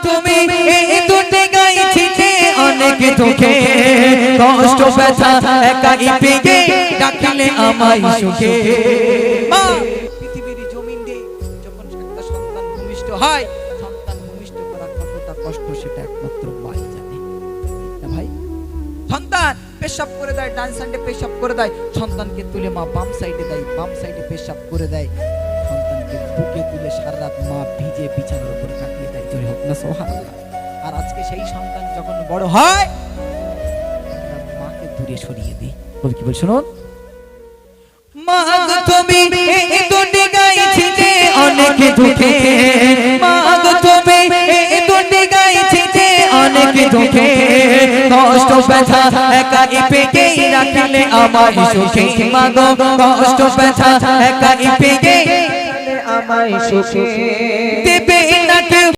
তুমি এই দুটি গাইছি যে অনেক দুঃখে কষ্ট ব্যথা একাই পেয়ে ডাকলে আমায় সুখে। মা পৃথিবীর জমিনে যখন একটা সন্তান ভূমিষ্ঠ হয়, সন্তান ভূমিষ্ঠ করা কতটা কষ্ট সেটা একমাত্র মাই জানে। না ভাই, সন্তান পেশাব করে দেয়, ডান সাইডে পেশাব করে দেয়, সন্তানকে তুলে মা বাম সাইডে দেয়, বাম সাইডে পেশাব করে দেয়, সন্তানকে বুকে তুলে সারা রাত মা ভিজে বিছানার উপরে কাটিয়ে দেয়। জোরে হোক না সুবহানাল্লাহ। আর আজকে সেই সন্তান যখন বড় হয় মাকে দূরে সরিয়ে দেয়। বল কি বল শুনুন, মা গো তুমি এই দুটি গাইছি যে অনেক দুঃখে, মা গো তুমি এই দুটি গাইছি যে অনেক দুঃখে কষ্ট ব্যথা একাই পেয়ে রাখলে আমায় সুখে। মা গো কষ্ট ব্যথা একাই পেয়ে আমায় সুখে দেবে না কেউ।